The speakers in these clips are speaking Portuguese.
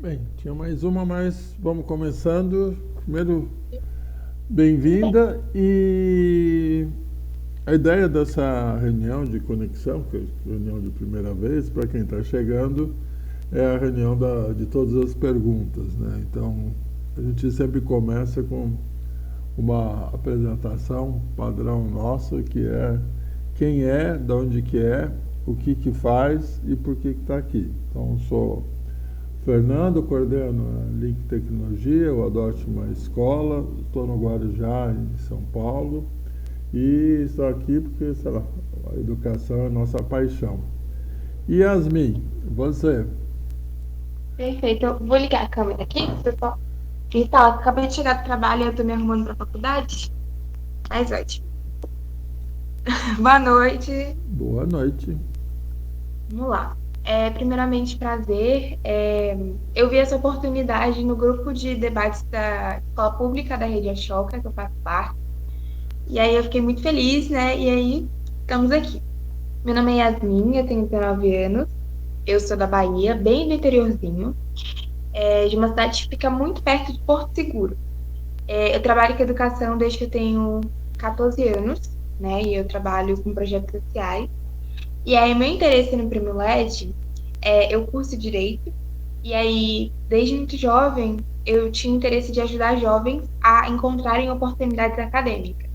Bem, tinha mais uma, mas vamos começando. Primeiro, bem-vinda. E a ideia dessa reunião de conexão, que é a reunião de primeira vez, para quem está chegando, é a reunião de todas as perguntas, né? Então, a gente sempre começa com uma apresentação padrão nossa, que é quem é, de onde que é, o que faz e por que está aqui. Então, sou Fernando, coordeno a Link Tecnologia, eu adote uma escola, estou no Guarujá, em São Paulo, e estou aqui porque, sei lá, a educação é a nossa paixão. E Yasmin, você? Perfeito. Eu vou ligar a câmera aqui, pessoal. Então, acabei de chegar do trabalho e eu tô me arrumando pra faculdade. Mas ótimo. Boa noite. Boa noite. Vamos lá. Primeiramente, prazer. Eu vi essa oportunidade no grupo de debates da Escola Pública da Rede Ashoka, que eu faço parte. E aí eu fiquei muito feliz, né? E aí, estamos aqui. Meu nome é Yasmin, eu tenho 19 anos. Eu sou da Bahia, bem do interiorzinho, de uma cidade que fica muito perto de Porto Seguro. Eu trabalho com educação desde que eu tenho 14 anos, né? E eu trabalho com projetos sociais. E aí, meu interesse no Prêmio LED eu curso Direito. E aí, desde muito jovem, eu tinha interesse de ajudar jovens a encontrarem oportunidades acadêmicas.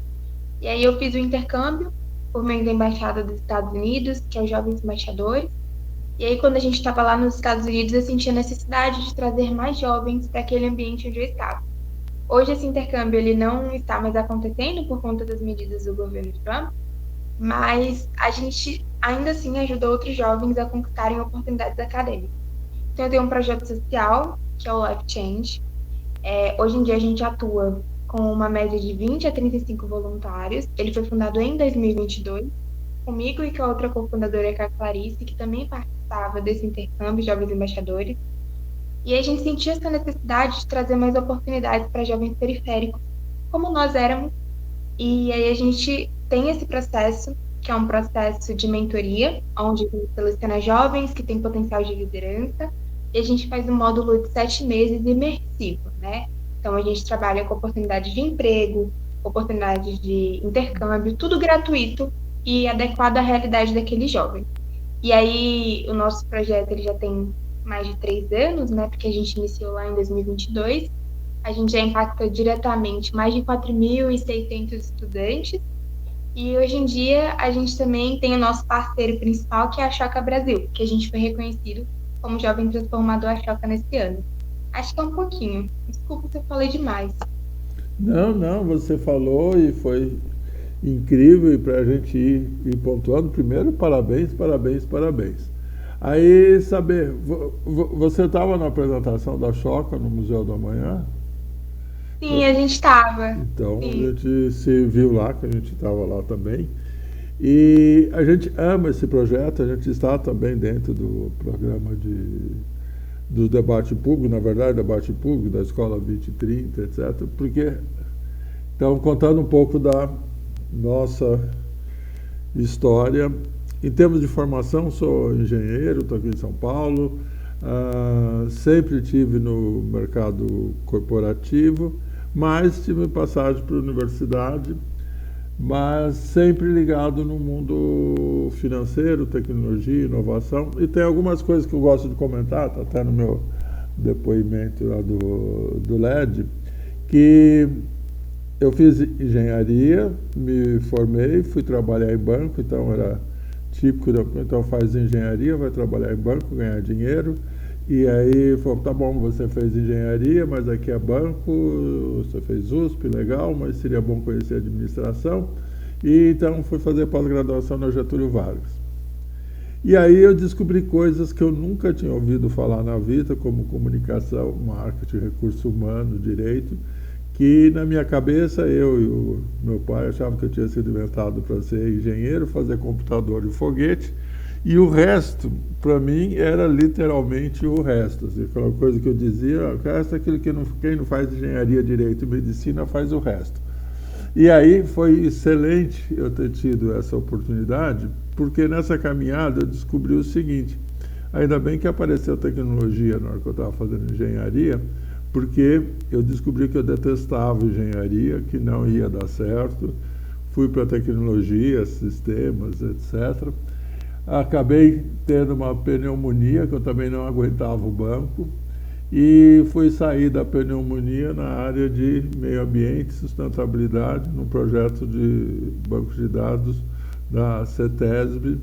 E aí, eu fiz o intercâmbio por meio da Embaixada dos Estados Unidos, que é os Jovens Embaixadores. E aí, quando a gente estava lá nos Estados Unidos, eu senti a necessidade de trazer mais jovens para aquele ambiente onde eu estava. Hoje esse intercâmbio ele não está mais acontecendo por conta das medidas do governo Trump, mas a gente ainda assim ajuda outros jovens a conquistarem oportunidades acadêmicas. Então eu tenho um projeto social, que é o Life Change. Hoje em dia a gente atua com uma média de 20 a 35 voluntários. Ele foi fundado em 2022, comigo e com a outra cofundadora, que é a Clarice, que também participava desse intercâmbio, Jovens Embaixadores. E a gente sentia essa necessidade de trazer mais oportunidades para jovens periféricos, como nós éramos. E aí a gente tem esse processo, que é um processo de mentoria, onde a gente seleciona jovens que têm potencial de liderança, e a gente faz um módulo de 7 meses imersivo, né? Então a gente trabalha com oportunidades de emprego, oportunidades de intercâmbio, tudo gratuito e adequado à realidade daquele jovem. E aí, o nosso projeto ele já tem mais de 3 anos, né? Porque a gente iniciou lá em 2022. A gente já impacta diretamente mais de 4.600 estudantes. E hoje em dia, a gente também tem o nosso parceiro principal, que é a Choca Brasil, que a gente foi reconhecido como Jovem Transformador a Choca nesse ano. Acho que é um pouquinho. Desculpa se eu falei demais. Não, não, você falou e foi incrível, e para a gente ir pontuando, primeiro, parabéns, parabéns, parabéns. Aí, saber, você estava na apresentação da Choca no Museu do Amanhã? Sim, a gente estava. Então, a Sim. gente se viu lá, que a gente estava lá também. E a gente ama esse projeto, a gente está também dentro do programa do debate público, na verdade, debate público da Escola 2030, etc. Porque estão contando um pouco da nossa história. Em termos de formação, sou engenheiro, estou aqui em São Paulo, sempre tive no mercado corporativo, mas tive passagem para a universidade, mas sempre ligado no mundo financeiro, tecnologia, inovação. E tem algumas coisas que eu gosto de comentar, está até no meu depoimento lá do LED, que eu fiz engenharia, me formei, fui trabalhar em banco, então era típico, então faz engenharia, vai trabalhar em banco, ganhar dinheiro. E aí falou, tá bom, você fez engenharia, mas aqui é banco, você fez USP, legal, mas seria bom conhecer administração. E então fui fazer pós-graduação na Getúlio Vargas. E aí eu descobri coisas que eu nunca tinha ouvido falar na vida, como comunicação, marketing, recurso humano, direito, que na minha cabeça eu e o meu pai achavam que eu tinha sido inventado para ser engenheiro, fazer computador e foguete, e o resto, para mim, era literalmente o resto. Assim, aquela coisa que eu dizia, o resto é aquilo que quem não faz engenharia, direito e medicina faz o resto. E aí foi excelente eu ter tido essa oportunidade, porque nessa caminhada eu descobri o seguinte: Ainda bem que apareceu tecnologia na hora que eu estava fazendo engenharia, porque eu descobri que eu detestava engenharia, que não ia dar certo. Fui para tecnologia, sistemas, etc. Acabei tendo uma pneumonia, que eu também não aguentava o banco, e fui sair da pneumonia na área de meio ambiente e sustentabilidade, num projeto de banco de dados da CETESB,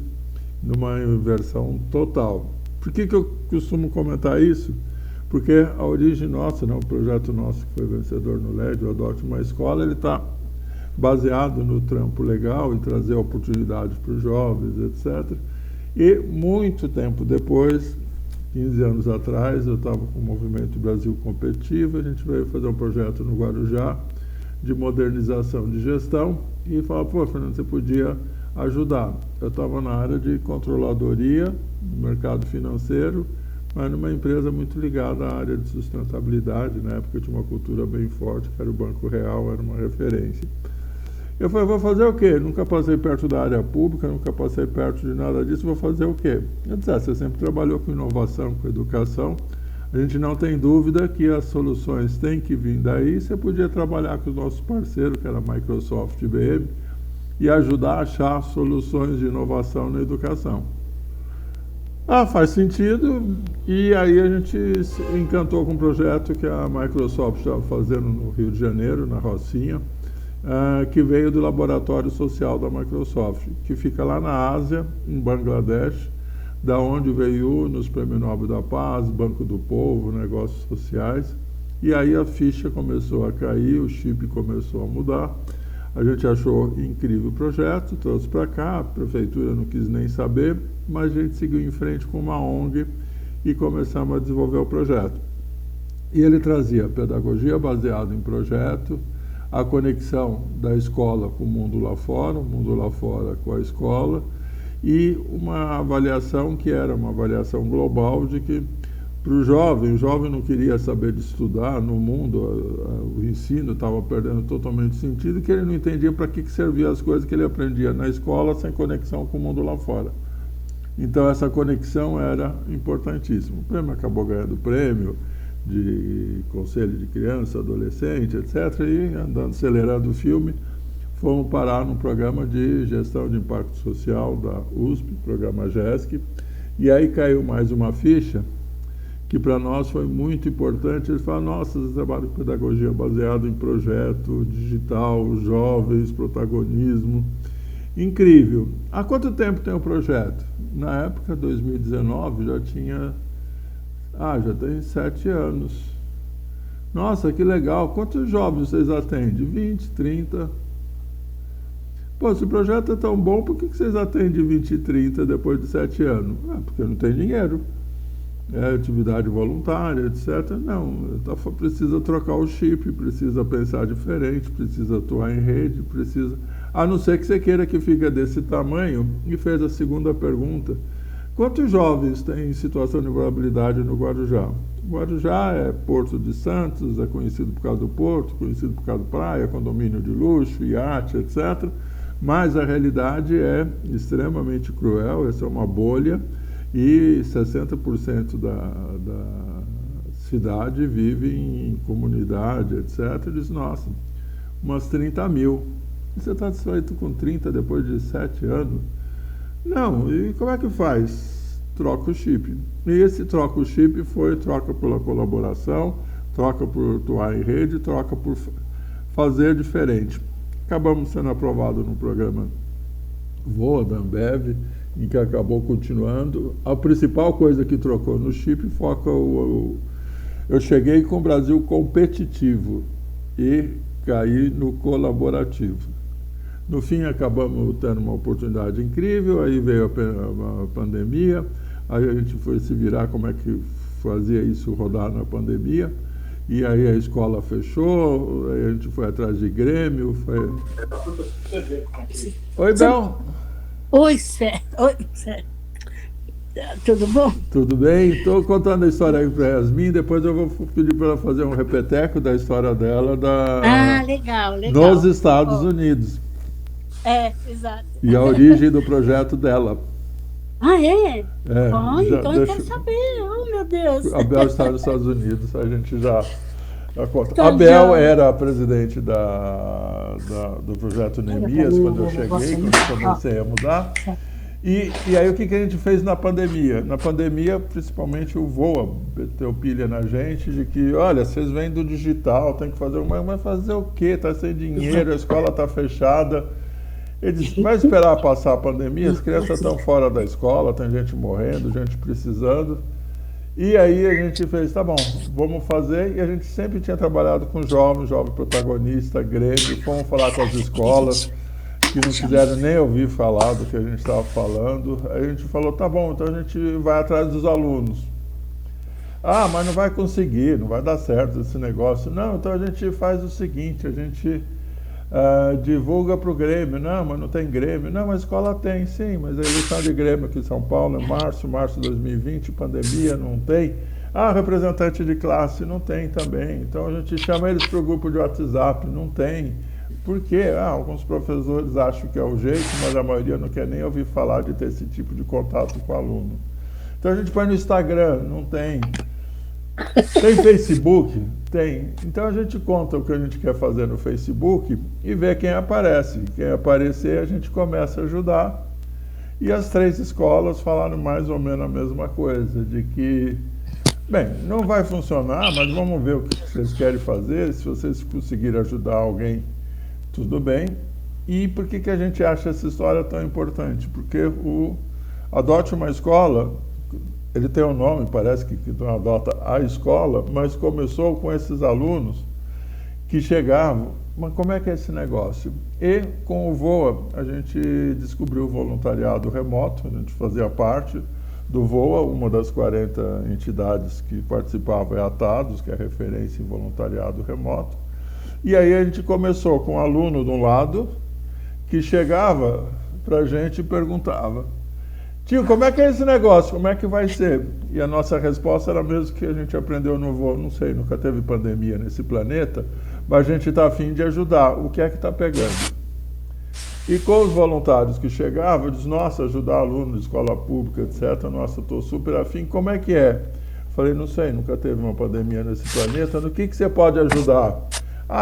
numa inversão total. Por que eu costumo comentar isso? Porque a origem nossa, né, o projeto nosso que foi vencedor no LED, o Adote uma Escola, ele está baseado no trampo legal e trazer oportunidades para os jovens, etc. E muito tempo depois, 15 anos atrás, eu estava com o Movimento Brasil Competitivo, a gente veio fazer um projeto no Guarujá de modernização de gestão e falou, pô, Fernando, você podia ajudar. Eu estava na área de controladoria do mercado financeiro, mas numa empresa muito ligada à área de sustentabilidade. Na época tinha uma cultura bem forte, que era o Banco Real, era uma referência. Eu falei, vou fazer o quê? Nunca passei perto da área pública, nunca passei perto de nada disso, vou fazer o quê? Eu disse, você sempre trabalhou com inovação, com educação, a gente não tem dúvida que as soluções têm que vir daí, você podia trabalhar com os nossos parceiros, que era a Microsoft e IBM, e ajudar a achar soluções de inovação na educação. Faz sentido, e aí a gente se encantou com um projeto que a Microsoft estava fazendo no Rio de Janeiro, na Rocinha, que veio do laboratório social da Microsoft, que fica lá na Ásia, em Bangladesh, da onde veio nos Prêmios Nobel da Paz, Banco do Povo, Negócios Sociais, e aí a ficha começou a cair, o chip começou a mudar, a gente achou incrível o projeto, trouxe para cá, a prefeitura não quis nem saber, mas a gente seguiu em frente com uma ONG e começamos a desenvolver o projeto. E ele trazia pedagogia baseada em projeto, a conexão da escola com o mundo lá fora com a escola, e uma avaliação que era uma avaliação global de que para o jovem não queria saber de estudar no mundo, o ensino estava perdendo totalmente sentido, que ele não entendia para que serviam as coisas que ele aprendia na escola sem conexão com o mundo lá fora. Então essa conexão era importantíssima. O prêmio acabou ganhando prêmio de conselho de criança, adolescente, etc. E andando, acelerando o filme, fomos parar num programa de gestão de impacto social da USP, programa GESC, e aí caiu mais uma ficha que para nós foi muito importante. Eles falaram, nossa, esse trabalho de pedagogia baseado em projeto digital, jovens, protagonismo, incrível. Há quanto tempo tem o projeto? Na época, 2019, já tem 7 anos. Nossa, que legal. Quantos jovens vocês atendem? 20, 30? Pô, se o projeto é tão bom, por que vocês atendem 20 e 30 depois de 7 anos? Porque não tem dinheiro. É atividade voluntária, etc. Não, precisa trocar o chip, precisa pensar diferente, precisa atuar em rede, precisa... A não ser que você queira que fique desse tamanho. E fez a segunda pergunta. Quantos jovens têm situação de vulnerabilidade no Guarujá? O Guarujá é Porto de Santos, é conhecido por causa do porto, conhecido por causa da praia, condomínio de luxo, iate, etc. Mas a realidade é extremamente cruel, essa é uma bolha, e 60% da cidade vive em comunidade, etc. Diz, nossa, umas 30 mil. E você está satisfeito com 30 depois de 7 anos? Não, e como é que faz? Troca o chip. E esse troca o chip foi troca pela colaboração, troca por atuar em rede, troca por fazer diferente. Acabamos sendo aprovados no programa Voa da Ambev, em que acabou continuando. A principal coisa que trocou no chip foca eu cheguei com o Brasil competitivo e caí no colaborativo. No fim, acabamos tendo uma oportunidade incrível, aí veio a pandemia, aí a gente foi se virar como é que fazia isso rodar na pandemia, e aí a escola fechou, aí a gente foi atrás de Grêmio, Oi, Bel. Oi, Sérgio. Oi, Sérgio. Tudo bom? Tudo bem? Estou contando a história aí para a Yasmin, depois eu vou pedir para ela fazer um repeteco da história dela legal. Nos Estados Unidos. Exato. E a origem do projeto dela. Ah, é? É, Ah, já então eu deixa, quero saber. Oh, meu Deus. a Bel está nos Estados Unidos, a gente já conta. A Tá Bel joia. era a presidente do projeto Olha para Neemias mim quando o eu negócio cheguei, ali. quando eu Ó, comecei a mudar. tá. E aí o que a gente fez na pandemia? Na pandemia, principalmente o VOA meteu pilha na gente de que, olha, vocês vêm do digital, tem que fazer mas fazer o quê? Está sem dinheiro, a escola está fechada. Ele disse, vai esperar passar a pandemia, as crianças estão fora da escola, tem gente morrendo, gente precisando. E aí a gente fez, tá bom, vamos fazer. E a gente sempre tinha trabalhado com jovem protagonista, Grêmio, fomos falar com as escolas que não quiseram nem ouvir falar do que a gente estava falando. Aí a gente falou, tá bom, então a gente vai atrás dos alunos. Ah, mas não vai conseguir, não vai dar certo esse negócio. Não, então a gente faz o seguinte, a gente divulga para o Grêmio. Não, mas não tem Grêmio. Não, mas a escola tem, sim, mas a eleição de Grêmio aqui em São Paulo é março de 2020, pandemia, não tem. Ah, representante de classe, não tem também. Então a gente chama eles para o grupo de WhatsApp, não tem. Por quê? Alguns professores acham que é o jeito, mas a maioria não quer nem ouvir falar de ter esse tipo de contato com o aluno. Então a gente põe no Instagram, não tem. Tem Facebook? Tem. Então a gente conta o que a gente quer fazer no Facebook e vê quem aparece. Quem aparecer, a gente começa a ajudar. E as 3 escolas falaram mais ou menos a mesma coisa, de que, bem, não vai funcionar, mas vamos ver o que vocês querem fazer. Se vocês conseguirem ajudar alguém, tudo bem. E por que a gente acha essa história tão importante? Porque o Adote uma Escola, ele tem um nome, parece que não adota a escola, mas começou com esses alunos que chegavam, mas como é que é esse negócio? E com o VOA, a gente descobriu o voluntariado remoto, a gente fazia parte do VOA, uma das 40 entidades que participavam é a TADOS, que é a referência em voluntariado remoto. E aí a gente começou com um aluno de um lado, que chegava para a gente e perguntava, tio, como é que é esse negócio? Como é que vai ser? E a nossa resposta era mesmo que a gente aprendeu no voo, não sei, nunca teve pandemia nesse planeta, mas a gente está a fim de ajudar. O que é que está pegando? E com os voluntários que chegavam, eu disse, nossa, ajudar aluno de escola pública, etc. Nossa, estou super afim. Como é que é? Falei, não sei, nunca teve uma pandemia nesse planeta. No que você pode ajudar?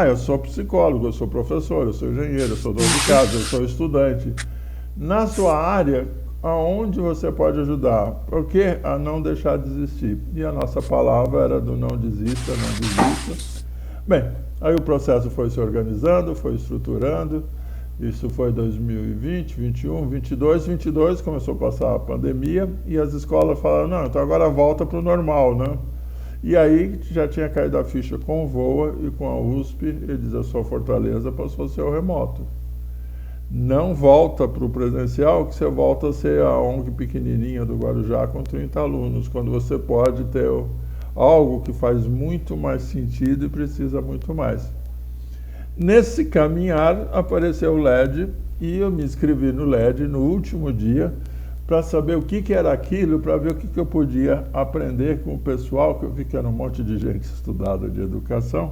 Eu sou psicólogo, eu sou professor, eu sou engenheiro, eu sou dono de casa, eu sou estudante. Na sua área, aonde você pode ajudar? Por que a não deixar de desistir? E a nossa palavra era do não desista, não desista. Bem, aí o processo foi se organizando, foi estruturando. Isso foi 2020, 21, 22 começou a passar a pandemia e as escolas falaram, não, então agora volta para o normal, né? E aí já tinha caído a ficha com o VOA e com a USP, eles, a sua fortaleza passou a ser o remoto. Não volta para o presencial, que você volta a ser a ONG pequenininha do Guarujá com 30 alunos, quando você pode ter algo que faz muito mais sentido e precisa muito mais. Nesse caminhar apareceu o LED e eu me inscrevi no LED no último dia para saber o que era aquilo, para ver o que eu podia aprender com o pessoal, que eu vi que era um monte de gente estudada de educação.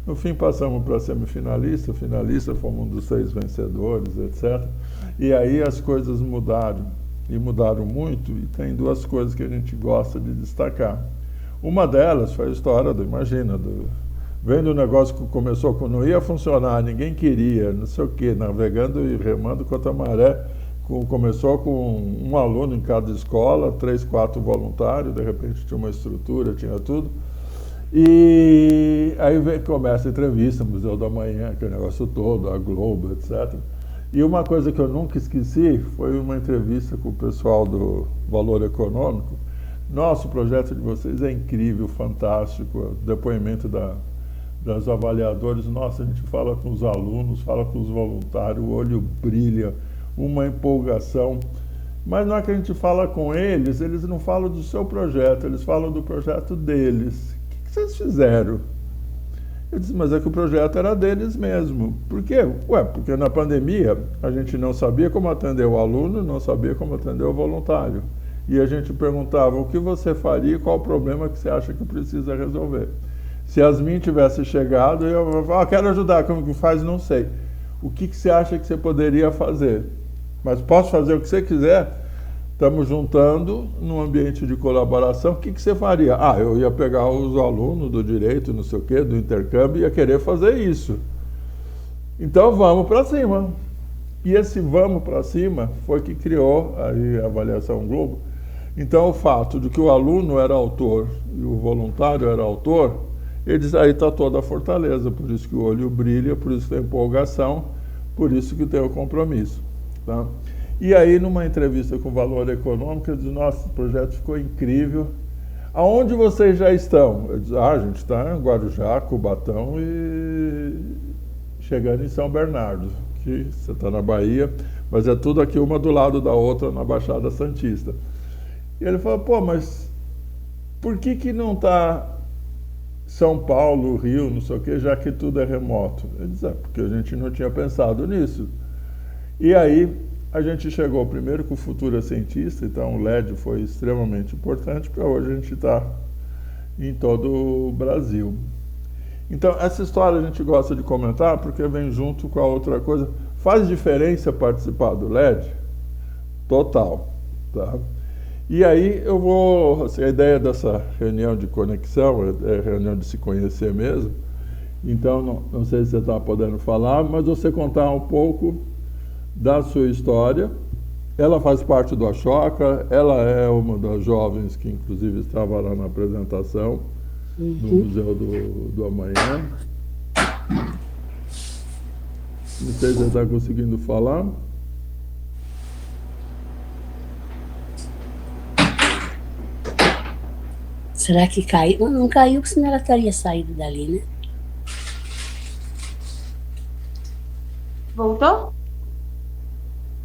No fim passamos para semifinalista, finalista, fomos um dos 6 vencedores, etc. E aí as coisas mudaram, e mudaram muito, e tem 2 coisas que a gente gosta de destacar. Uma delas foi a história vendo um negócio que começou com não ia funcionar, ninguém queria, não sei o quê, navegando e remando contra a maré. Começou com um aluno em cada escola, 3, 4 voluntários, de repente tinha uma estrutura, tinha tudo. E aí começa a entrevista, Museu da Manhã, aquele negócio todo, a Globo, etc. E uma coisa que eu nunca esqueci foi uma entrevista com o pessoal do Valor Econômico. Nosso projeto de vocês é incrível, fantástico, o depoimento das avaliadores, nossa, a gente fala com os alunos, fala com os voluntários, o olho brilha, uma empolgação, mas na hora que a gente fala com eles não falam do seu projeto, eles falam do projeto deles. O que vocês fizeram? Eu disse, mas é que o projeto era deles mesmo. Por quê? Porque na pandemia a gente não sabia como atender o aluno, não sabia como atender o voluntário. E a gente perguntava, o que você faria, qual o problema que você acha que precisa resolver? Se Yasmin tivesse chegado, eu quero ajudar, como que faz, não sei. O que você acha que você poderia fazer? Mas posso fazer o que você quiser? estamos juntando num ambiente de colaboração, o que você faria? Ah, eu ia pegar os alunos do direito, não sei o quê, do intercâmbio, e ia querer fazer isso. Então vamos para cima. E esse vamos para cima foi que criou aí a Avaliação Globo. Então o fato de que o aluno era autor e o voluntário era autor, eles aí está toda a fortaleza, por isso que o olho brilha, por isso que tem empolgação, por isso que tem o compromisso. Tá? E aí, numa entrevista com o Valor Econômico, eu disse, nossa, esse projeto ficou incrível. Aonde vocês já estão? Eu disse, a gente está em Guarujá, Cubatão e chegando em São Bernardo, que você está na Bahia, mas é tudo aqui uma do lado da outra na Baixada Santista. E ele falou, pô, mas por que não está São Paulo, Rio, não sei o quê, já que tudo é remoto? Ele disse, porque a gente não tinha pensado nisso. E aí a gente chegou primeiro com o Futura Cientista, então o LED foi extremamente importante, porque hoje a gente está em todo o Brasil. Então essa história a gente gosta de comentar porque vem junto com a outra coisa. Faz diferença participar do LED? Total. Tá? E aí eu vou, assim, a ideia dessa reunião de conexão é reunião de se conhecer mesmo, então não sei se você está podendo falar, mas você contar um pouco da sua história. Ela faz parte do Ashoka, ela é uma das jovens que inclusive estava lá na apresentação no Museu do Amanhã. Não sei se você está conseguindo falar. Será que caiu? Não caiu, porque senão ela teria saído dali, né? Voltou?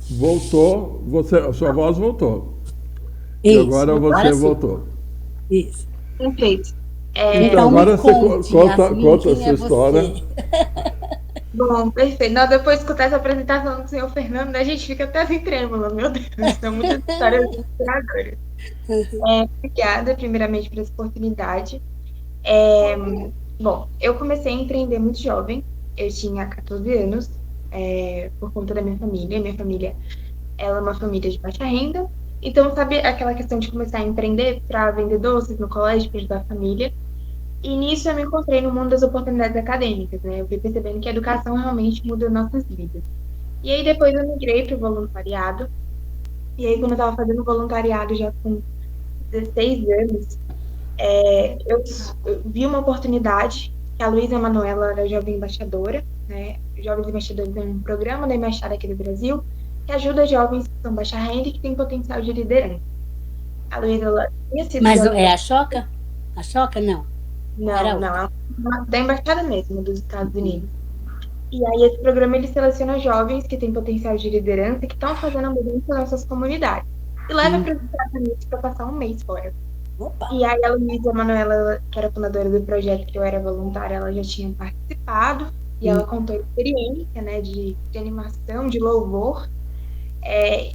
Voltou, a sua voz voltou. Isso, e agora você voltou. Isso. Perfeito. Então agora você conta essa história. Bom, perfeito. Não, depois de escutar essa apresentação do senhor Fernando, a gente fica até assim trêmula, meu Deus, são muitas histórias inspiradoras. Obrigada, primeiramente, por essa oportunidade. Bom, eu comecei a empreender muito jovem, eu tinha 14 anos, por conta da minha família. Minha família, ela é uma família de baixa renda, então, sabe aquela questão de começar a empreender para vender doces no colégio, para ajudar a família? E nisso eu me encontrei no mundo das oportunidades acadêmicas, né? Eu fui percebendo que a educação realmente muda nossas vidas. E aí depois eu migrei para o voluntariado. E aí quando eu estava fazendo voluntariado já com 16 anos, eu vi uma oportunidade, que a Luísa Manuela era jovem embaixadora, né? Jovens Embaixadores é um programa da Embaixada aqui do Brasil que ajuda jovens que são baixa renda e que têm potencial de liderança. A Luísa, ela tinha sido... Mas é a Ashoka? A Ashoka, não. Não, da Embaixada mesmo, dos Estados Unidos. E aí esse programa, ele seleciona jovens que têm potencial de liderança, que estão fazendo a mudança nas nossas comunidades. E leva para os Estados Unidos para passar um mês fora. Opa. E aí a Luísa Manuela, que era fundadora do projeto, que eu era voluntária, ela já tinha participado. E ela contou a experiência, né, de animação, de louvor.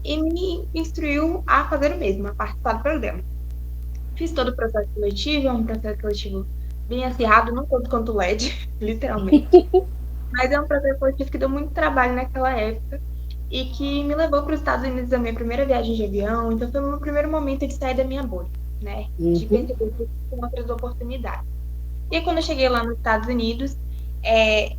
E me instruiu a fazer o mesmo, a participar do programa. Fiz todo o processo seletivo, é um processo seletivo bem acirrado, não tanto quanto o LED, literalmente. Mas é um processo seletivo que deu muito trabalho naquela época e que me levou para os Estados Unidos, a minha primeira viagem de avião. Então foi o meu primeiro momento de sair da minha bolha, né? De perceber que tem outras oportunidades. E aí, quando eu cheguei lá nos Estados Unidos,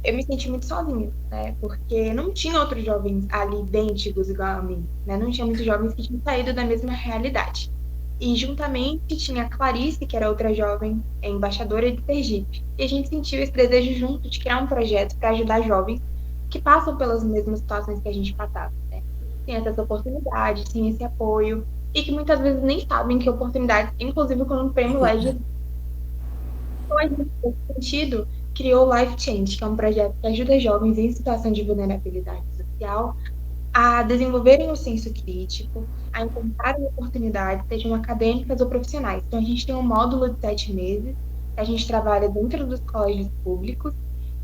eu me senti muito sozinha, né? Porque não tinha outros jovens ali idênticos igual a mim, né? Não tinha muitos jovens que tinham saído da mesma realidade. E juntamente tinha a Clarice, que era outra jovem embaixadora de Sergipe. E a gente sentiu esse desejo junto de criar um projeto para ajudar jovens que passam pelas mesmas situações que a gente passava, né? Tem essas oportunidades, tem esse apoio, e que muitas vezes nem sabem que oportunidades, inclusive quando um prêmio LED. Então, a gente, nesse sentido, criou o Life Change, que é um projeto que ajuda jovens em situação de vulnerabilidade social a desenvolverem o senso crítico, a encontrarem oportunidades, sejam acadêmicas ou profissionais. Então, a gente tem um módulo de 7 meses, que a gente trabalha dentro dos colégios públicos,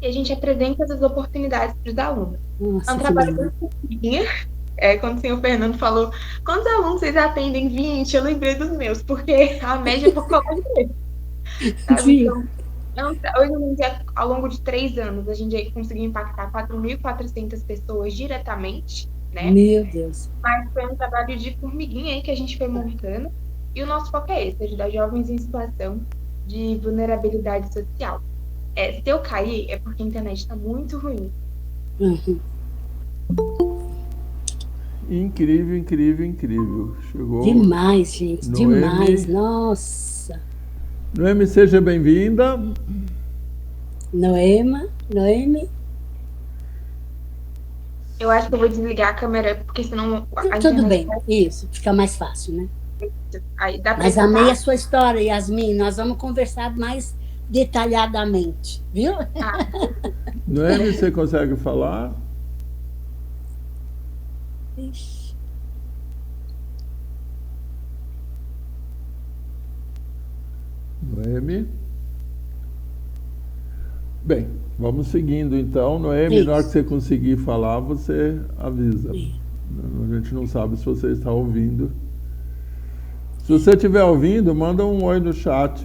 e a gente apresenta essas oportunidades para os alunos. Nossa, é um trabalho muito pequenininho. Quando o senhor Fernando falou, quantos alunos vocês atendem? 20, eu lembrei dos meus, porque a média é por colégio mesmo. Sabe? Então, hoje, ao longo de 3 anos, a gente conseguiu impactar 4.400 pessoas diretamente, né? Meu Deus. Mas foi um trabalho de formiguinha aí que a gente foi montando. E o nosso foco é esse, ajudar jovens em situação de vulnerabilidade social. Se eu cair, é porque a internet está muito ruim. Uhum. Incrível, incrível, incrível. Chegou Demais, gente, demais. Noemi. Nossa. Noemi, seja bem-vinda. Noemi. Eu acho que eu vou desligar a câmera, porque senão a Tudo internet bem, vai. isso, fica mais fácil, né? Aí dá para Mas amei escutar? a sua história, Yasmin. Nós vamos conversar mais detalhadamente, viu? Ah, Noemi, você consegue falar? Ixi. Noemi? Bem, vamos seguindo então. Noemi, na hora que Isso. você conseguir falar, você avisa. A gente não sabe se você está ouvindo. Se você estiver ouvindo, manda um oi no chat,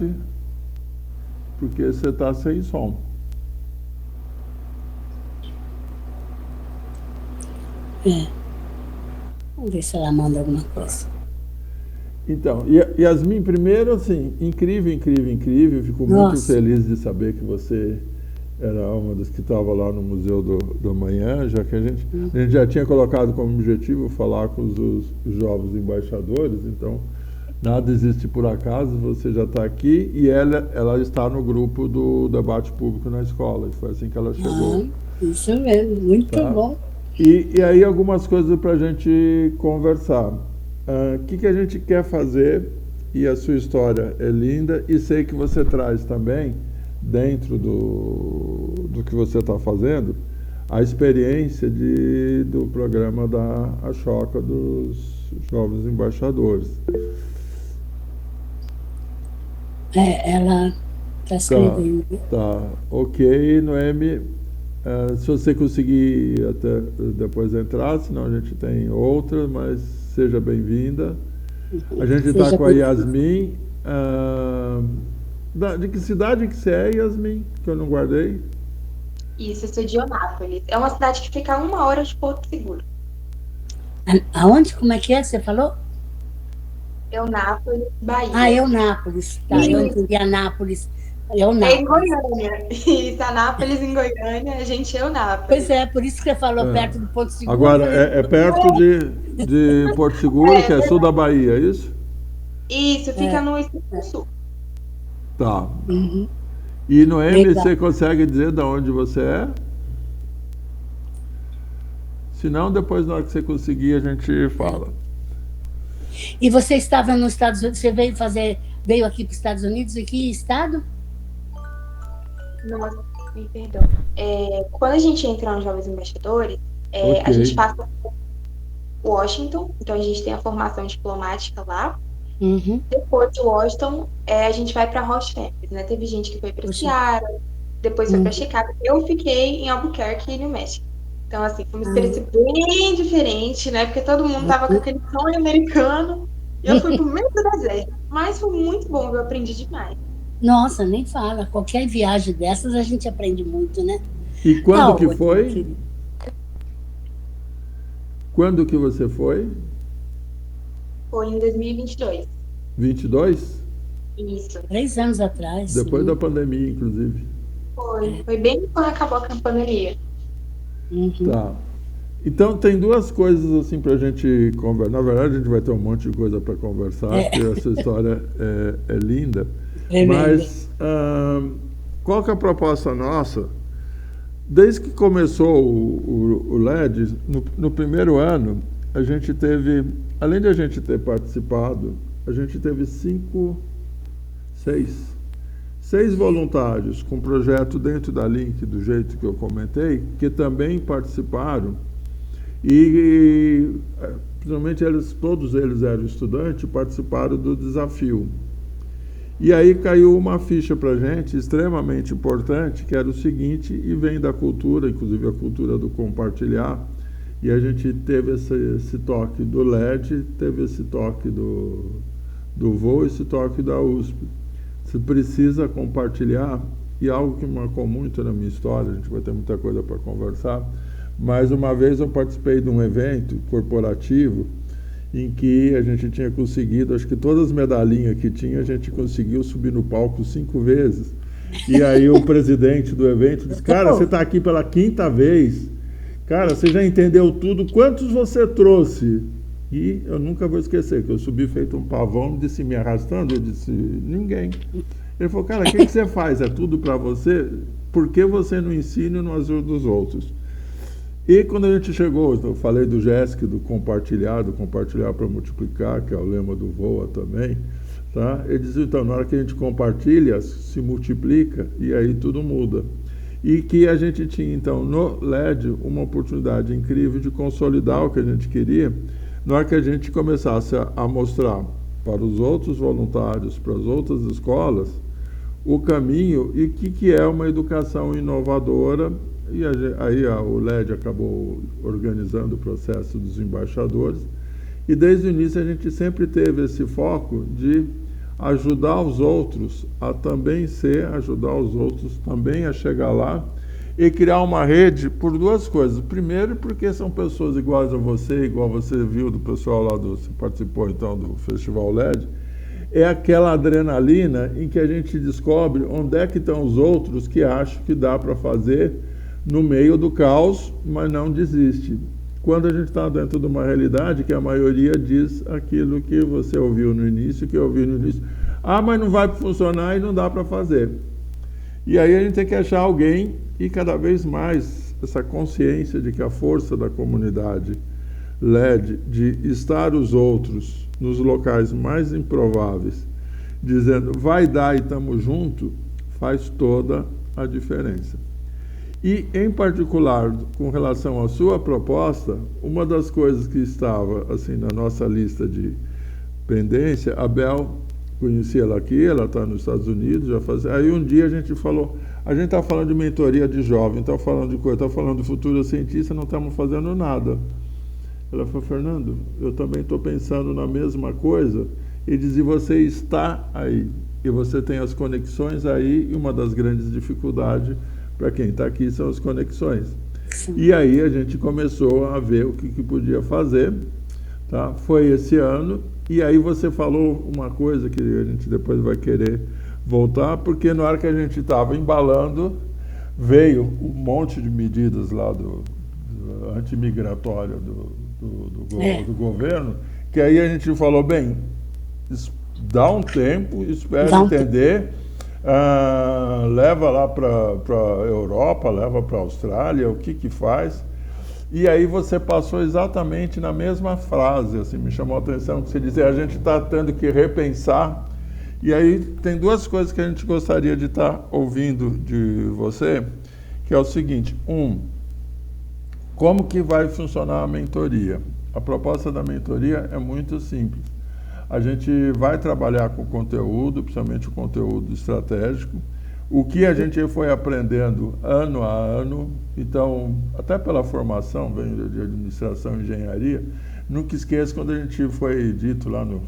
porque você está sem som. Vamos ver se ela manda alguma coisa. Então, Yasmin, primeiro, assim, incrível, incrível, incrível. Fico muito Nossa. feliz de saber que você era uma das que estava lá no Museu do Amanhã, já que a gente já tinha colocado como objetivo falar com os jovens embaixadores, então nada existe por acaso, você já está aqui e ela está no grupo do debate público na escola, e foi assim que ela chegou. Isso mesmo, muito Tá. bom. E aí algumas coisas para a gente conversar. O que a gente quer fazer, e a sua história é linda, e sei que você traz também, dentro do que você está fazendo, a experiência do programa da Ashoka dos Jovens Embaixadores. Ela está escrevendo. Tá, ok, Noemi. Se você conseguir até depois entrar, senão a gente tem outra, mas seja bem-vinda. A gente está com a Yasmin. De que cidade que você é, Yasmin? Que eu não guardei. Isso, eu sou de Eunápolis. É uma cidade que fica a 1 hora de Porto Seguro. Aonde? Como é que você falou? Eunápolis, Bahia. Eunápolis. Tá, eu entendi Anápolis. É em Eunápolis. Goiânia. Isso, Anápolis em Goiânia, a gente é Eunápolis. Pois é, por isso que você falou perto do Porto Seguro. Agora, é perto de Porto Seguro, que é sul da Bahia, é isso? Isso, fica no Espírito Sul. Tá. Uhum. E Noemi, Legal. você consegue dizer de onde você é? Se não, depois na hora que você conseguir a gente fala. E você estava nos Estados Unidos, você veio aqui para os Estados Unidos, em que estado? Nossa, me perdão. Quando a gente entra nos Jovens Embaixadores, a gente passa por Washington, então a gente tem a formação diplomática lá. Uhum. Depois de Washington, a gente vai para Ross Campus, né? Teve gente que foi para Seattle, depois foi para Chicago. Eu fiquei em Albuquerque, New Mexico. Então, assim, foi uma experiência bem diferente, né? Porque todo mundo tava com aquele sonho americano. E eu fui pro meio do deserto. Mas foi muito bom, eu aprendi demais. Nossa, nem fala. Qualquer viagem dessas a gente aprende muito, né? E quando que foi? Quando que você foi? Foi em 2022. 22? Isso. 3 anos atrás. Depois da pandemia, inclusive. Foi bem quando acabou a pandemia. Uhum. Tá. Então tem duas coisas assim pra gente conversar. Na verdade, a gente vai ter um monte de coisa para conversar, porque essa história é linda. Mas qual que é a proposta nossa? Desde que começou o LED, no primeiro ano, a gente teve, além de a gente ter participado, a gente teve seis voluntários com projeto dentro da Link, do jeito que eu comentei, que também participaram e principalmente todos eles eram estudantes, participaram do desafio. E aí caiu uma ficha para a gente extremamente importante, que era o seguinte, e vem da cultura, inclusive a cultura do compartilhar, e a gente teve esse toque do LED, teve esse toque do voo, esse toque da USP. Você precisa compartilhar, e algo que marcou muito na minha história, a gente vai ter muita coisa para conversar, mas uma vez eu participei de um evento corporativo em que a gente tinha conseguido, acho que todas as medalhinhas que tinha, a gente conseguiu subir no palco 5 vezes. E aí o presidente do evento disse, cara, você está aqui pela 5ª vez, cara, você já entendeu tudo, quantos você trouxe? E eu nunca vou esquecer, que eu subi feito um pavão, disse, me arrastando, eu disse, ninguém. Ele falou, cara, o que você faz? É tudo para você? Por que você não ensina e não ajuda os outros? E quando a gente chegou, eu falei do GESC, do compartilhar para multiplicar, que é o lema do VOA também, tá? Ele disse, então, na hora que a gente compartilha, se multiplica e aí tudo muda. E que a gente tinha, então, no LED, uma oportunidade incrível de consolidar o que a gente queria, na hora que a gente começasse a mostrar para os outros voluntários, para as outras escolas, o caminho e o que é uma educação inovadora. E aí o LED acabou organizando o processo dos embaixadores. E desde o início a gente sempre teve esse foco de ajudar os outros a também ajudar os outros também a chegar lá e criar uma rede por 2 coisas. Primeiro, porque são pessoas iguais a você, igual você viu do pessoal lá você participou então do Festival LED, é aquela adrenalina em que a gente descobre onde é que estão os outros que acham que dá para fazer no meio do caos, mas não desiste. Quando a gente está dentro de uma realidade que a maioria diz aquilo que você ouviu no início, que eu ouvi no início, mas não vai funcionar e não dá para fazer. E aí a gente tem que achar alguém e cada vez mais essa consciência de que a força da comunidade LED, de estar os outros nos locais mais improváveis, dizendo vai dar e estamos juntos, faz toda a diferença. E, em particular, com relação à sua proposta, uma das coisas que estava assim na nossa lista de pendência, a Bel, conheci ela aqui, ela está nos Estados Unidos, já faz. Aí um dia a gente falou, a gente está falando de mentoria de jovem, está falando de coisa, está falando de futuro cientista, não estamos fazendo nada. Ela falou, Fernando, eu também estou pensando na mesma coisa, e dizia, você está aí, e você tem as conexões aí, e uma das grandes dificuldades para quem está aqui são as conexões. Sim. E aí a gente começou a ver o que podia fazer, tá? Foi esse ano, e aí você falou uma coisa que a gente depois vai querer voltar, porque na hora que a gente estava embalando, veio um monte de medidas lá do antimigratória do governo, que aí a gente falou, bem, dá um tempo, espera entender, leva lá para a Europa, leva para a Austrália, o que faz. E aí você passou exatamente na mesma frase, assim, me chamou a atenção, que você dizia, a gente está tendo que repensar. E aí tem 2 coisas que a gente gostaria de estar ouvindo de você, que é o seguinte, como que vai funcionar a mentoria? A proposta da mentoria é muito simples. A gente vai trabalhar com conteúdo, principalmente o conteúdo estratégico, o que a gente foi aprendendo ano a ano, então, até pela formação, vem de administração e engenharia, nunca esqueça quando a gente foi dito lá no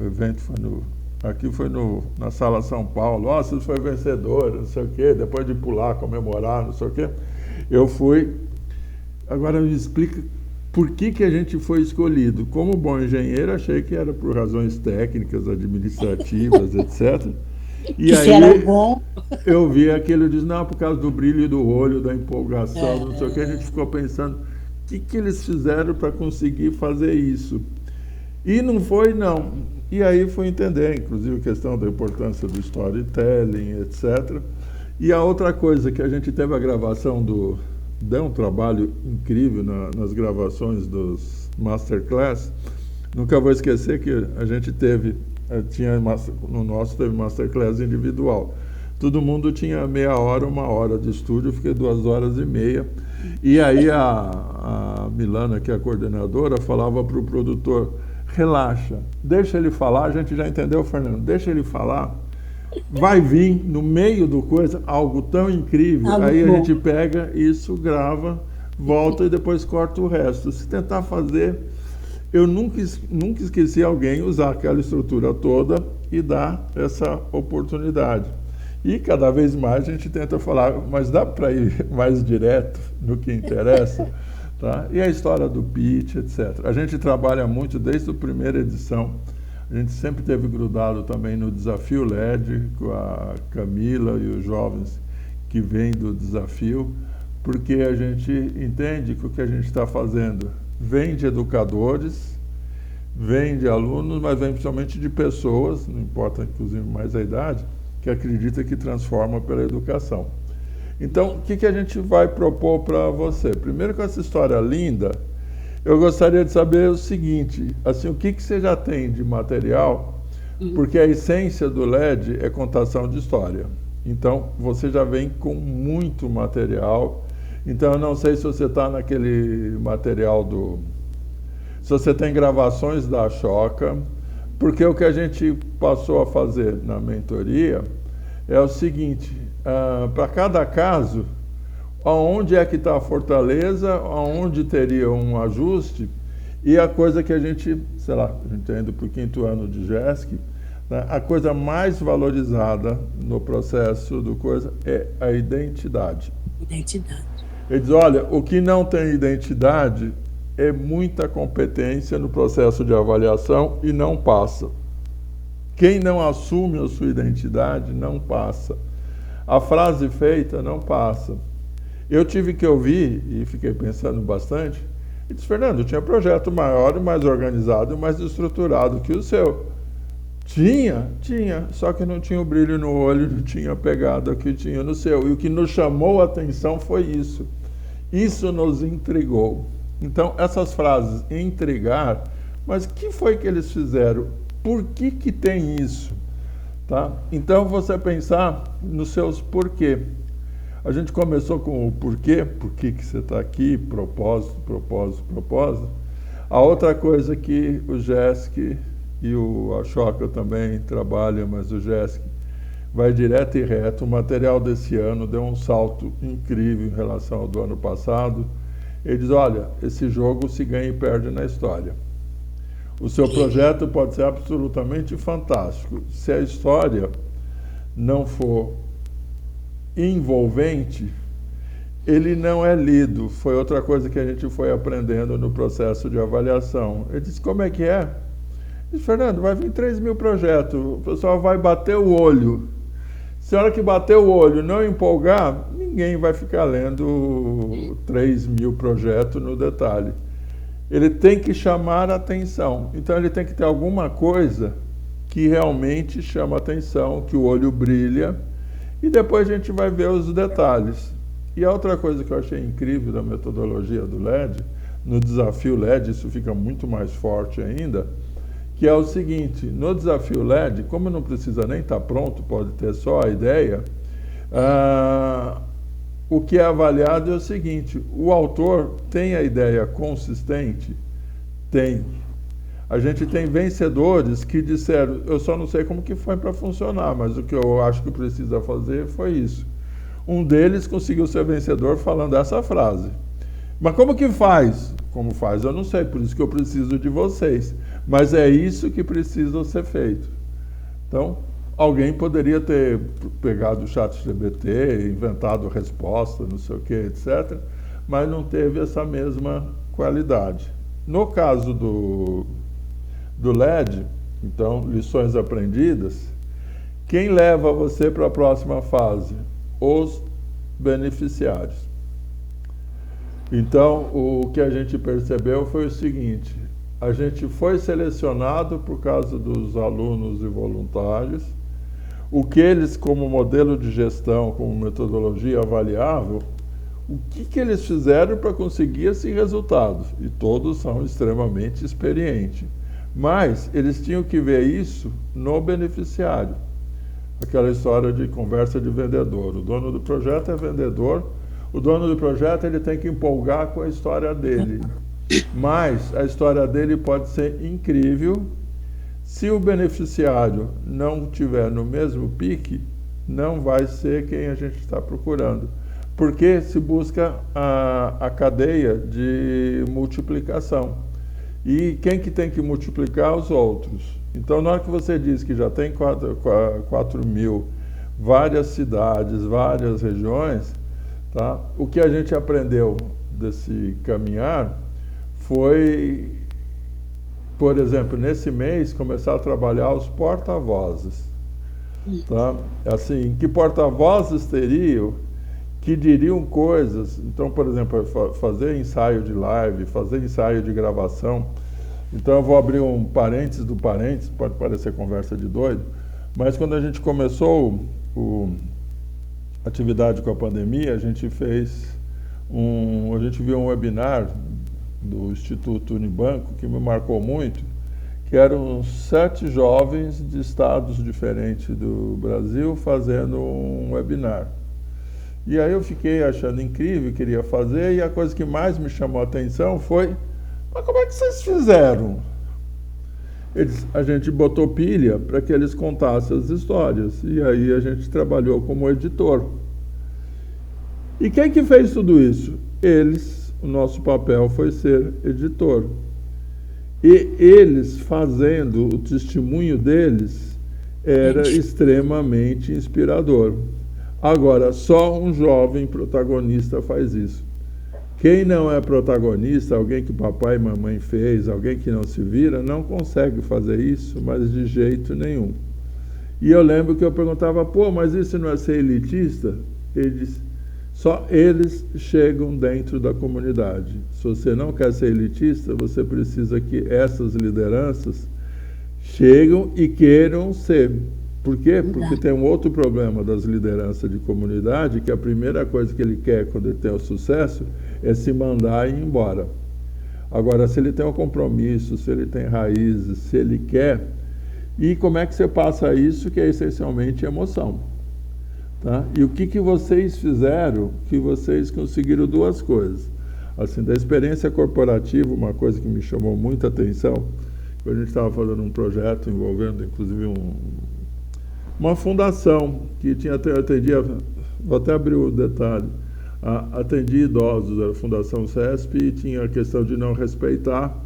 evento, foi na Sala São Paulo, você foi vencedor, não sei o quê, depois de pular, comemorar, não sei o quê, eu fui. Agora me explica por que a gente foi escolhido. Como bom engenheiro, achei que era por razões técnicas, administrativas, etc. E aí era bom. Eu vi aquilo e disse, não, por causa do brilho do olho, da empolgação, não sei o que, a gente ficou pensando, o que eles fizeram para conseguir fazer isso? E não foi, não. E aí fui entender, inclusive, a questão da importância do storytelling, etc. E a outra coisa, que a gente teve a gravação deu um trabalho incrível nas gravações dos Masterclass. Nunca vou esquecer que a gente no nosso teve Masterclass individual. Todo mundo tinha meia hora, 1 hora de estúdio, eu fiquei 2 horas e meia. E aí a Milana, que é a coordenadora, falava para o produtor, relaxa, deixa ele falar, a gente já entendeu, Fernando, deixa ele falar, vai vir no meio do coisa algo tão incrível, aí a gente pega isso, grava, volta e depois corta o resto. Se tentar fazer, eu nunca esqueci alguém usar aquela estrutura toda e dar essa oportunidade. E cada vez mais a gente tenta falar, mas dá para ir mais direto no que interessa? Tá? E a história do pitch, etc. A gente trabalha muito desde a primeira edição. A gente sempre teve grudado também no Desafio LED, com a Camila e os jovens que vêm do desafio, porque a gente entende que o que a gente está fazendo vem de educadores, vem de alunos, mas vem principalmente de pessoas, não importa inclusive mais a idade, que acredita que transforma pela educação. Então, o que a gente vai propor para você? Primeiro, com essa história linda, eu gostaria de saber o seguinte, assim, o que você já tem de material, porque a essência do LED é contação de história. Então, você já vem com muito material. Então, eu não sei se você está naquele material se você tem gravações da Ashoka, porque o que a gente passou a fazer na mentoria é o seguinte, para cada caso, aonde é que está a fortaleza, aonde teria um ajuste, e a coisa que a gente, sei lá, a gente está indo para o 5º ano de GESC, né, a coisa mais valorizada no processo do coisa é a identidade. Identidade. Ele diz, olha, o que não tem identidade é muita competência no processo de avaliação e não passa. Quem não assume a sua identidade não passa. A frase feita não passa. Eu tive que ouvir, e fiquei pensando bastante, e disse, Fernando, eu tinha projeto maior e mais organizado e mais estruturado que o seu. Tinha, só que não tinha o brilho no olho, não tinha a pegada que tinha no seu. E o que nos chamou a atenção foi isso. Isso nos intrigou. Então, essas frases, intrigar, mas o que foi que eles fizeram? Por que tem isso? Tá? Então, você pensar nos seus porquê. A gente começou com o porquê, por que você está aqui, propósito. A outra coisa que o GESC e o Ashoka também trabalham, mas o GESC vai direto e reto. O material desse ano deu um salto incrível em relação ao do ano passado. Ele diz, olha, esse jogo se ganha e perde na história. O seu projeto pode ser absolutamente fantástico. Se a história não for envolvente, ele não é lido. Foi outra coisa que a gente foi aprendendo no processo de avaliação. Ele disse, como é que é? Ele disse, Fernando, vai vir 3.000 projetos, o pessoal vai bater o olho. Se a hora que bater o olho não empolgar, ninguém vai ficar lendo 3.000 projetos no detalhe. Ele tem que chamar a atenção. Então, ele tem que ter alguma coisa que realmente chama a atenção, que o olho brilha, e depois a gente vai ver os detalhes. E a outra coisa que eu achei incrível da metodologia do LED, no desafio LED, isso fica muito mais forte ainda, que é o seguinte, no desafio LED, como não precisa nem estar pronto, pode ter só a ideia, o que é avaliado é o seguinte, o autor tem a ideia consistente? Tem. A gente tem vencedores que disseram, eu só não sei como que foi para funcionar, mas o que eu acho que precisa fazer foi isso. Um deles conseguiu ser vencedor falando essa frase. Mas como que faz? Como faz? Eu não sei, por isso que eu preciso de vocês. Mas é isso que precisa ser feito. Então, alguém poderia ter pegado o ChatGPT, inventado resposta, não sei o que, etc., mas não teve essa mesma qualidade. No caso do LED, então, lições aprendidas, quem leva você para a próxima fase? Os beneficiários. Então, o que a gente percebeu foi o seguinte, a gente foi selecionado por causa dos alunos e voluntários, o que eles, como modelo de gestão, como metodologia, avaliavam, o que eles fizeram para conseguir esse resultado. E todos são extremamente experientes. Mas eles tinham que ver isso no beneficiário. Aquela história de conversa de vendedor. O dono do projeto é vendedor, o dono do projeto ele tem que empolgar com a história dele. Mas a história dele pode ser incrível. Se o beneficiário não tiver no mesmo pique, não vai ser quem a gente está procurando. Porque se busca a cadeia de multiplicação. E quem que tem que multiplicar? Os outros. Então, na hora que você diz que já tem 4.000 várias cidades, várias regiões, tá? O que a gente aprendeu desse caminhar foi, por exemplo, nesse mês, começar a trabalhar os porta-vozes. Tá? Assim, que porta-vozes teriam que diriam coisas. Então, por exemplo, fazer ensaio de live, fazer ensaio de gravação. Então, eu vou abrir um parênteses do parênteses, pode parecer conversa de doido, mas quando a gente começou a atividade com a pandemia, a gente viu um webinar do Instituto Unibanco que me marcou muito, que eram 7 jovens de estados diferentes do Brasil fazendo um webinar. E aí eu fiquei achando incrível, queria fazer, e a coisa que mais me chamou a atenção foi: mas como é que vocês fizeram? A gente botou pilha para que eles contassem as histórias, e aí a gente trabalhou como editor. E quem que fez tudo isso? Eles. O nosso papel foi ser editor. E eles fazendo o testemunho deles era extremamente inspirador. Agora, só um jovem protagonista faz isso. Quem não é protagonista, alguém que papai e mamãe fez, alguém que não se vira, não consegue fazer isso, mas de jeito nenhum. E eu lembro que eu perguntava: pô, mas isso não é ser elitista? Ele disse: só eles chegam dentro da comunidade. Se você não quer ser elitista, você precisa que essas lideranças chegam e queiram ser. Por quê? Porque tem um outro problema das lideranças de comunidade, que a primeira coisa que ele quer quando ele tem o sucesso é se mandar e ir embora. Agora, se ele tem um compromisso, se ele tem raízes, se ele quer, e como é que você passa isso, que é essencialmente emoção. Tá? E o que vocês fizeram, que vocês conseguiram 2 coisas. Assim, da experiência corporativa, uma coisa que me chamou muita atenção, quando a gente estava fazendo um projeto envolvendo, inclusive, uma fundação que atendia, vou até abrir o detalhe, atendia idosos, era a Fundação CESP, e tinha a questão de não respeitar,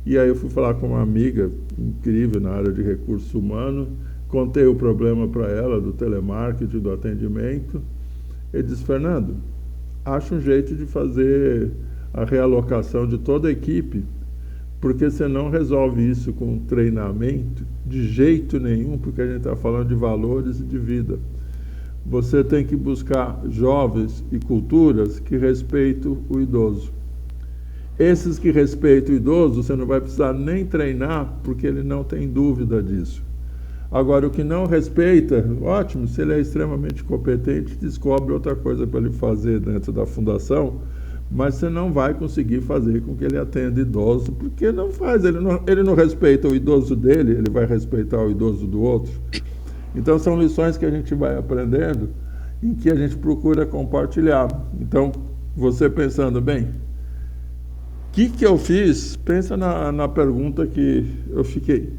e aí eu fui falar com uma amiga incrível na área de recursos humanos, contei o problema para ela do telemarketing, do atendimento. Ele disse: Fernando, acha um jeito de fazer a realocação de toda a equipe, porque você não resolve isso com treinamento de jeito nenhum, porque a gente está falando de valores e de vida. Você tem que buscar jovens e culturas que respeitam o idoso. Esses que respeitam o idoso, você não vai precisar nem treinar, porque ele não tem dúvida disso. Agora, o que não respeita, ótimo, se ele é extremamente competente, descobre outra coisa para ele fazer dentro da fundação, mas você não vai conseguir fazer com que ele atenda idoso, porque não faz, ele não respeita o idoso dele, ele vai respeitar o idoso do outro. Então, são lições que a gente vai aprendendo, em que a gente procura compartilhar. Então, você pensando, bem, o que eu fiz? Pensa na pergunta que eu fiquei.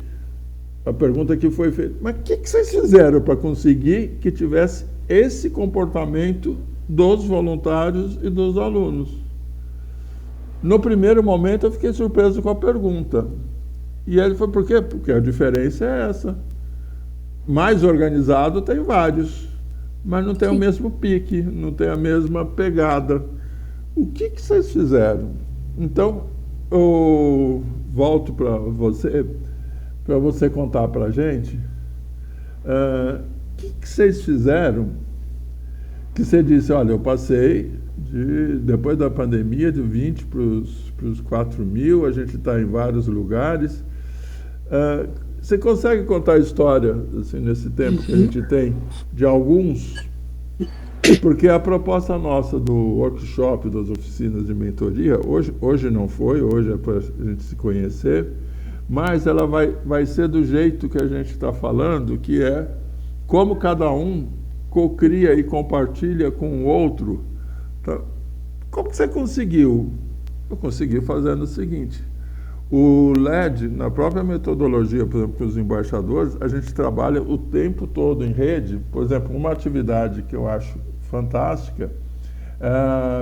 A pergunta que foi feita: mas o que vocês fizeram para conseguir que tivesse esse comportamento dos voluntários e dos alunos? No primeiro momento eu fiquei surpreso com a pergunta. E ele falou: por quê? Porque a diferença é essa. Mais organizado tem vários, mas não tem o mesmo pique, não tem a mesma pegada. O que vocês fizeram? Então, eu volto para você contar para a gente o que vocês fizeram, que você disse: olha, eu passei, depois da pandemia, de 20 para os 4.000, a gente está em vários lugares. Você consegue contar a história, assim, nesse tempo que a gente tem, de alguns? Porque a proposta nossa do workshop, das oficinas de mentoria, hoje não foi, hoje é para a gente se conhecer, mas ela vai ser do jeito que a gente está falando, que é como cada um cocria e compartilha com o outro. Tá? Como você conseguiu? Eu consegui fazendo o seguinte: o LED, na própria metodologia, por exemplo, com os embaixadores, a gente trabalha o tempo todo em rede. Por exemplo, uma atividade que eu acho fantástica,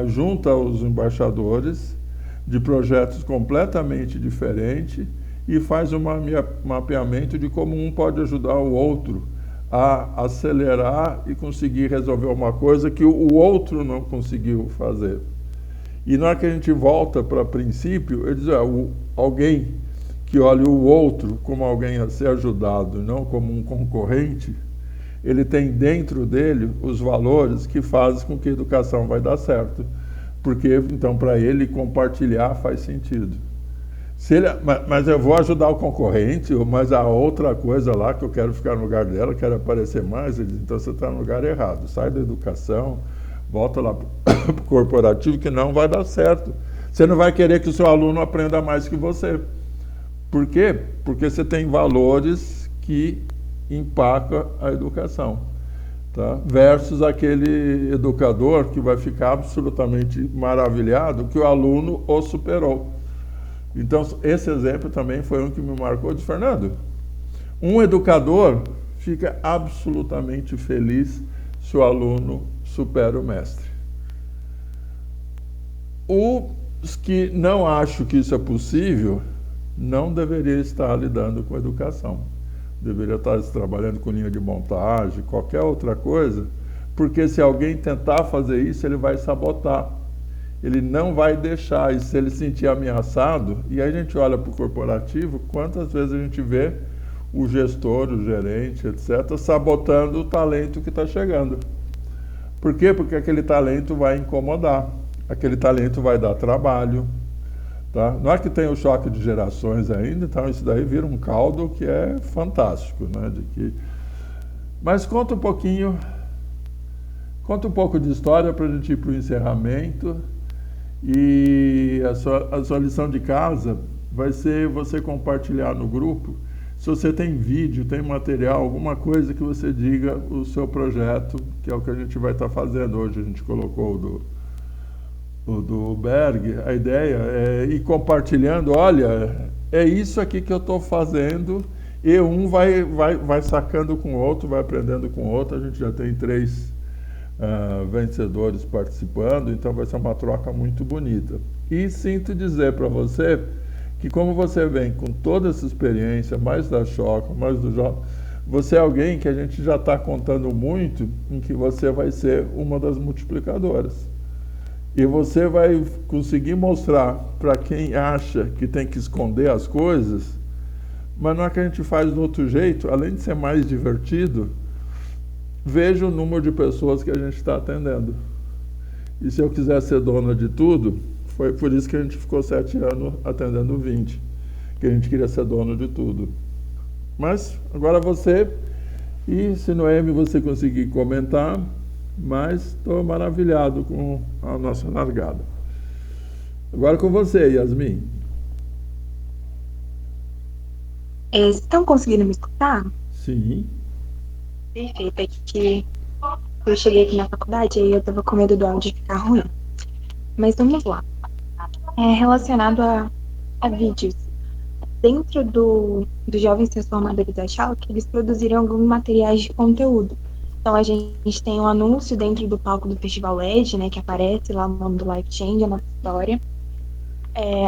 junta os embaixadores de projetos completamente diferentes e faz um mapeamento de como um pode ajudar o outro a acelerar e conseguir resolver uma coisa que o outro não conseguiu fazer. E na hora que a gente volta para o princípio, ele diz, alguém que olha o outro como alguém a ser ajudado, não como um concorrente, ele tem dentro dele os valores que fazem com que a educação vai dar certo. Porque, então, para ele, compartilhar faz sentido. Mas eu vou ajudar o concorrente, mas a outra coisa lá que eu quero ficar no lugar dela, quero aparecer mais, ele diz, então você está no lugar errado. Sai da educação, volta lá para o corporativo, que não vai dar certo. Você não vai querer que o seu aluno aprenda mais que você. Por quê? Porque você tem valores que empacam a educação. Tá? Versus aquele educador que vai ficar absolutamente maravilhado que o aluno o superou. Então, esse exemplo também foi um que me marcou, de Fernando. Um educador fica absolutamente feliz se o aluno supera o mestre. Os que não acham que isso é possível, não deveria estar lidando com educação. Deveria estar trabalhando com linha de montagem, qualquer outra coisa, porque se alguém tentar fazer isso, ele vai sabotar. Ele não vai deixar, e se ele se sentir ameaçado, e aí a gente olha para o corporativo, quantas vezes a gente vê o gestor, o gerente, etc., sabotando o talento que está chegando. Por quê? Porque aquele talento vai incomodar, aquele talento vai dar trabalho. Tá? Não é que tem o choque de gerações ainda, então isso daí vira um caldo que é fantástico. Né? Mas conta um pouco de história para a gente ir para o encerramento. E a sua lição de casa vai ser você compartilhar no grupo, se você tem vídeo, tem material, alguma coisa que você diga o seu projeto, que é o que a gente vai estar fazendo hoje. A gente colocou o do Berg, a ideia é ir compartilhando, olha, é isso aqui que eu estou fazendo, e um vai sacando com o outro, vai aprendendo com o outro. A gente já tem 3 vencedores participando, então vai ser uma troca muito bonita. E sinto dizer para você que, como você vem com toda essa experiência, mais da Choca, mais do Jovem, você é alguém que a gente já está contando muito em que você vai ser uma das multiplicadoras. E você vai conseguir mostrar para quem acha que tem que esconder as coisas, mas não é que a gente faz do outro jeito, além de ser mais divertido, veja o número de pessoas que a gente está atendendo. E se eu quiser ser dona de tudo, foi por isso que a gente ficou 7 anos atendendo 20, que a gente queria ser dono de tudo. Mas agora você, e se Noemi você conseguir comentar, mas estou maravilhado com a nossa largada. Agora com você, Yasmin. Estão conseguindo me escutar? Sim. Perfeito, é que eu cheguei aqui na faculdade e eu estava com medo do áudio ficar ruim. Mas vamos lá. Relacionado a vídeos. Dentro dos Jovens Transformadores da Schalke, eles produziram alguns materiais de conteúdo. Então, a gente tem um anúncio dentro do palco do Festival LED, né, que aparece lá no nome do Life Change, a nossa história.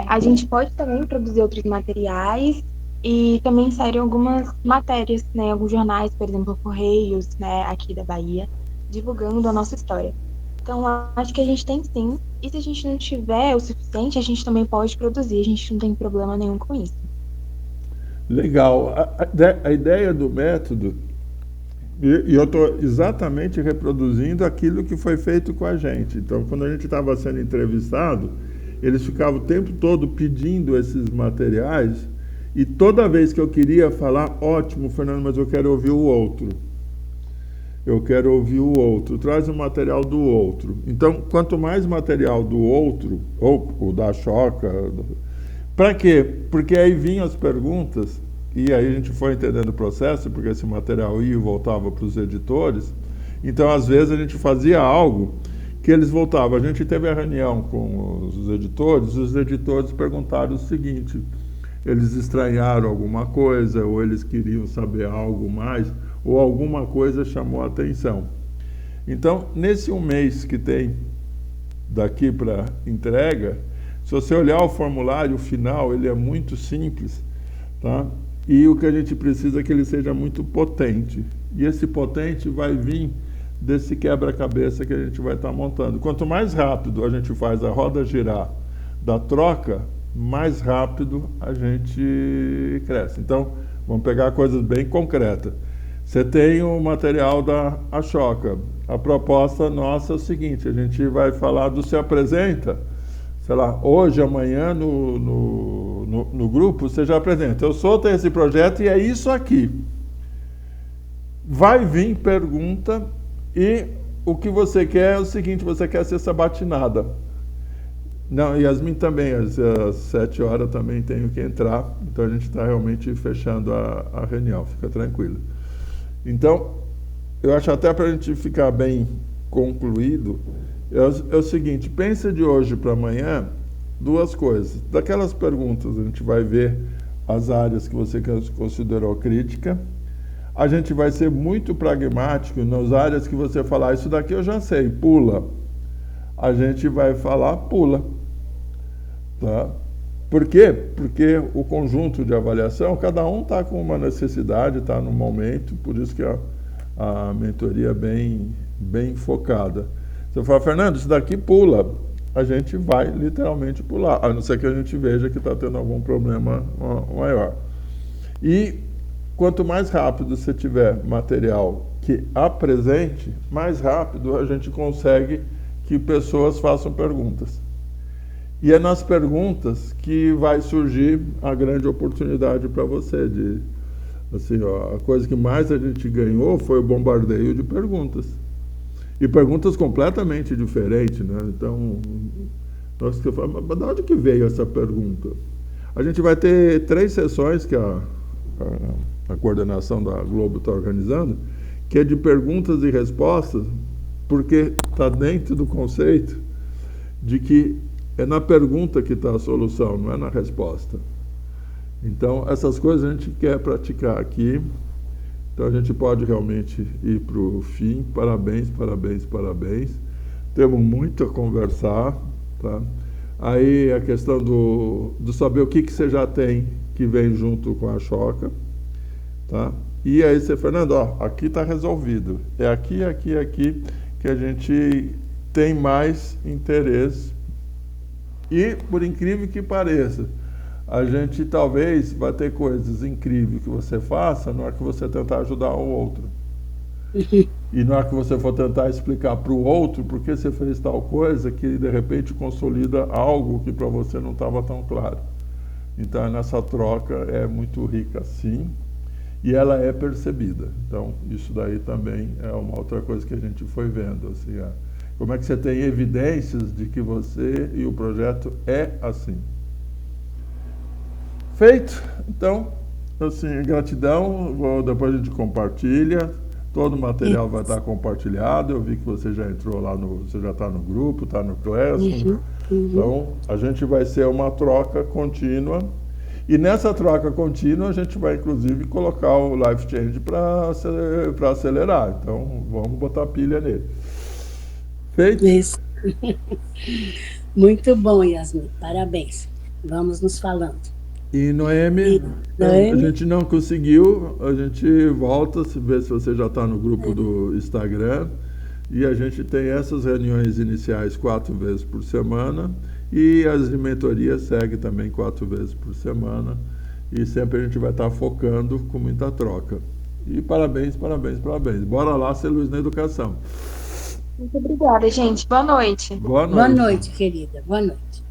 A gente pode também produzir outros materiais e também saíram algumas matérias, né, alguns jornais, por exemplo, Correios, né, aqui da Bahia, divulgando a nossa história. Então, acho que a gente tem sim, e se a gente não tiver o suficiente, a gente também pode produzir, a gente não tem problema nenhum com isso. Legal. A ideia do método, e eu estou exatamente reproduzindo aquilo que foi feito com a gente. Então, quando a gente estava sendo entrevistado, eles ficavam o tempo todo pedindo esses materiais, e toda vez que eu queria falar, ótimo, Fernando, mas eu quero ouvir o outro. Eu quero ouvir o outro. Traz o material do outro. Então, quanto mais material do outro, ou o da Choca, para quê? Porque aí vinham as perguntas, e aí a gente foi entendendo o processo, porque esse material ia e voltava para os editores. Então, às vezes, a gente fazia algo que eles voltavam. A gente teve a reunião com os editores perguntaram o seguinte: eles estranharam alguma coisa, ou eles queriam saber algo mais, ou alguma coisa chamou a atenção. Então, nesse 1 mês que tem daqui para entrega, se você olhar o formulário final, ele é muito simples, tá? e o que a gente precisa é que ele seja muito potente. E esse potente vai vir desse quebra-cabeça que a gente vai estar montando. Quanto mais rápido a gente faz a roda girar da troca, mais rápido a gente cresce. Então, vamos pegar coisas bem concretas. Você tem o material da Ashoka. A proposta nossa é o seguinte, a gente vai falar do Se Apresenta, sei lá, hoje, amanhã, no grupo, você já apresenta. Eu tenho esse projeto e é isso aqui. Vai vir pergunta e o que você quer é o seguinte, você quer ser sabatinada. Não, Yasmin também, às 7 horas também tenho que entrar, então a gente está realmente fechando a reunião, fica tranquilo. Então, eu acho até para a gente ficar bem concluído, é o seguinte, pensa de hoje para amanhã 2 coisas. Daquelas perguntas, a gente vai ver as áreas que você considerou crítica. A gente vai ser muito pragmático nas áreas que você falar, isso daqui eu já sei, pula. A gente vai falar, pula. Tá? Por quê? Porque o conjunto de avaliação, cada um está com uma necessidade, está no momento, por isso que a mentoria é bem focada. Você fala, Fernando, isso daqui pula. A gente vai literalmente pular, a não ser que a gente veja que está tendo algum problema maior. E quanto mais rápido você tiver material que apresente, mais rápido a gente consegue que pessoas façam perguntas. E é nas perguntas que vai surgir a grande oportunidade para você. Assim, a coisa que mais a gente ganhou foi o bombardeio de perguntas. E perguntas completamente diferentes, né? Então, você fala, mas de onde que veio essa pergunta? A gente vai ter 3 sessões que a coordenação da Globo está organizando, que é de perguntas e respostas, porque está dentro do conceito de que é na pergunta que está a solução, não é na resposta. Então, essas coisas a gente quer praticar aqui. Então, a gente pode realmente ir para o fim. Parabéns, parabéns, parabéns. Temos muito a conversar. Tá? Aí, a questão do saber o que você já tem que vem junto com a Ashoka. Tá? E aí, você, Fernando, aqui está resolvido. É aqui, aqui, aqui que a gente tem mais interesse. E, por incrível que pareça, a gente talvez vai ter coisas incríveis que você faça na hora que você tentar ajudar o outro. E na hora que você for tentar explicar para o outro por que você fez tal coisa, que de repente consolida algo que para você não estava tão claro. Então, nessa troca é muito rica, sim, e ela é percebida. Então, isso daí também é uma outra coisa que a gente foi vendo, assim, como é que você tem evidências de que você e o projeto é assim. Feito? Então, assim, gratidão. Depois a gente compartilha. Todo o material vai estar compartilhado. Eu vi que você já entrou lá você já está no grupo, está no Classroom. Então, a gente vai ser uma troca contínua. E nessa troca contínua, a gente vai, inclusive, colocar o Life Change para acelerar. Então, vamos botar pilha nele. Feito? Isso. Muito bom, Yasmin. Parabéns. Vamos nos falando. E Noemi, a gente não conseguiu, a gente volta, ver se você já está no grupo do Instagram. E a gente tem essas reuniões iniciais 4 vezes por semana. E as de mentoria seguem também 4 vezes por semana. E sempre a gente vai estar focando com muita troca. E parabéns, parabéns, parabéns. Bora lá ser luz na educação. Muito obrigada, gente. Boa noite. Boa noite. Boa noite, querida. Boa noite.